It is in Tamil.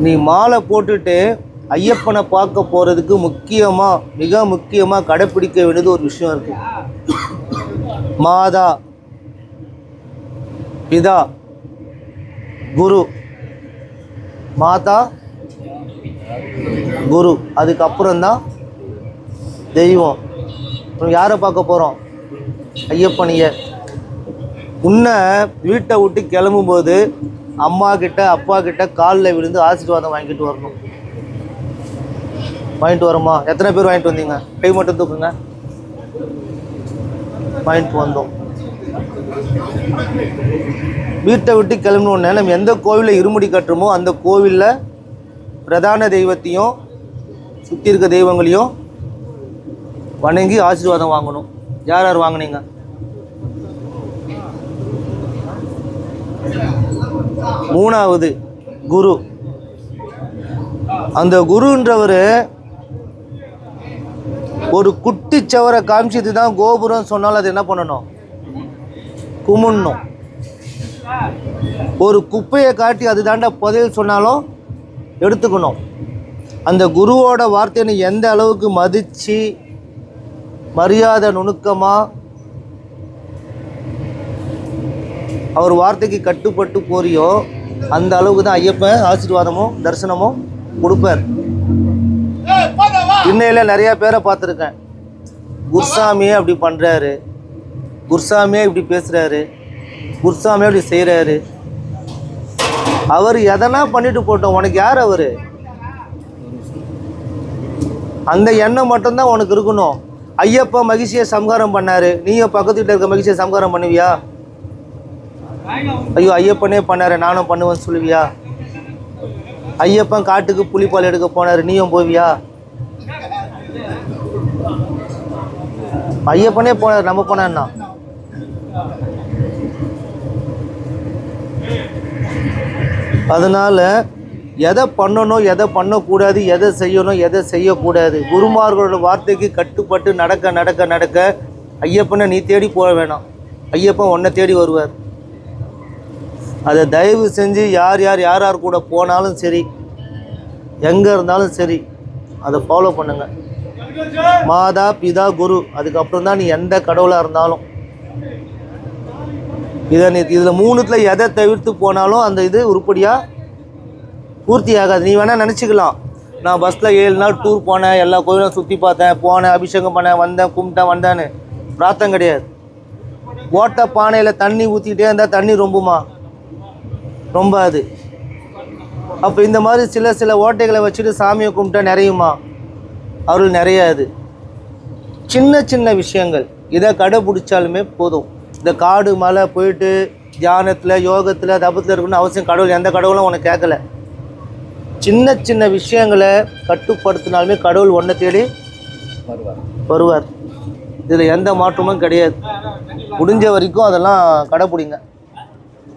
நீ மாலை போட்டுட்டு ஐயப்பனை பார்க்க போகிறதுக்கு மிக முக்கியமாக கடைப்பிடிக்க வேண்டியது ஒரு விஷயம் இருக்குது. மாதா பிதா குரு, மாதா குரு, அதுக்கப்புறம்தான் தெய்வம். யாரை பார்க்க போகிறோம்? ஐயப்பனைய. உன்னை வீட்டை விட்டு கிளம்பும்போது அம்மா கிட்ட அப்பா கிட்ட காலில் விழுந்து ஆசீர்வாதம் வாங்கிட்டு வரணும். வாங்கிட்டு வரோமா? எத்தனை பேர் வாங்கிட்டு வந்தீங்க? கை மட்டும் தூக்குங்க. வாங்கிட்டு வந்தோம். வீட்டை விட்டு கிளம்பினோடனே நம்ம எந்த கோவிலில் இருமுடி கட்டுறோமோ அந்த கோவிலில் பிரதான தெய்வத்தையும் சுற்றி இருக்க தெய்வங்களையும் வணங்கி ஆசீர்வாதம் வாங்கணும். யார் யார் வாங்கினீங்க? மூணாவது குரு. அந்த குருன்றவர் ஒரு குட்டி சவரை காமிச்சது தான் கோபுரம் சொன்னாலும் அது என்ன பண்ணணும்? கும்பிடணும். ஒரு குப்பையை காட்டி அது தாண்டா புதையல் சொன்னாலும் எடுத்துக்கணும். அந்த குருவோட வார்த்தையை எந்த அளவுக்கு மதித்து மரியாதை நுணுக்கமாக அவர் வார்த்தைக்கு கட்டுப்பட்டு போறியோ அந்த அளவுக்கு தான் ஐயப்பன் ஆசீர்வாதமும் தரிசனமும் கொடுப்பார். இன்னையில் நிறையா பேரை பார்த்துருக்கேன். குருசாமியே அப்படி பண்ணுறாரு, குருசாமியே இப்படி பேசுகிறாரு, குருசாமியே அப்படி செய்கிறாரு. அவர் எதனா பண்ணிட்டு போட்டோம், உனக்கு யார் அவர்? அந்த எண்ணம் மட்டும்தான் உனக்கு இருக்கணும். ஐயப்பா மகிழ்ச்சியை சம்ஹாரம் பண்ணாரு, நீயும் பக்கத்து வீட்டில் இருக்க மகிழ்ச்சியை சம்ஹாரம் பண்ணுவியா? ஐயோ ஐயப்பனே பண்ணாரு நானும் பண்ணுவேன்னு சொல்லுவியா? ஐயப்பன் காட்டுக்கு புலிப்பால் எடுக்க போனாரு, நீயும் போவியா? ஐயப்பனே போனார், நம்ம போனா? அதனால எதை பண்ணணும் எதை பண்ணக்கூடாது, எதை செய்யணும் எதை செய்யக்கூடாது, குருமார்களோட வார்த்தைக்கு கட்டுப்பட்டு நடக்க நடக்க நடக்க ஐயப்பனை நீ தேடி போக வேணாம், ஐயப்பன் உன்னை தேடி வருவார். அதை தயவு செஞ்சு யார் யார் கூட போனாலும் சரி, எங்கே இருந்தாலும் சரி, அதை ஃபாலோ பண்ணுங்க. மாதா பிதா குரு, அதுக்கப்புறம் தான் நீ எந்த கடவுளாக இருந்தாலும். இதில் மூணுத்தில் எதை தவிர்த்து போனாலும் அந்த இது உருப்படியாக பூர்த்தி ஆகாது. நீ வேணால் நினச்சிக்கலாம், நான் பஸ்ஸில் 7 நாள் டூர் போனேன், எல்லா கோயிலும் சுற்றி பார்த்தேன், போனேன், அபிஷேகம் பண்ணேன், வந்தேன், கும்பிட்டேன், வந்தேன்னு. பிரார்த்தம் கிடையாது. ஓட்ட பானையில் தண்ணி ஊற்றிக்கிட்டே இருந்தால் தண்ணி ரொம்புமா? ரொம்பாது. அப்போ இந்த மாதிரி சில ஓட்டைகளை வச்சுட்டு சாமியை கும்பிட்டா நிறையுமா? அருள் நிறையாது. சின்ன சின்ன விஷயங்கள் இதை கடைப்பிடிச்சாலுமே போதும். இந்த காடு மலை போயிட்டு தியானத்தில் யோகத்தில் தபத்தில் இருக்குன்னு அவசியம் கடவுள் எந்த கடவுளும் உனக்கு கேட்கல. சின்ன சின்ன விஷயங்களை கட்டுப்படுத்தினாலுமே கடவுள் ஒன்றை தேடி வருவார். இதில் எந்த மாற்றமும் கிடையாது. முடிஞ்ச வரைக்கும் அதெல்லாம் கடைப்பிடிங்க.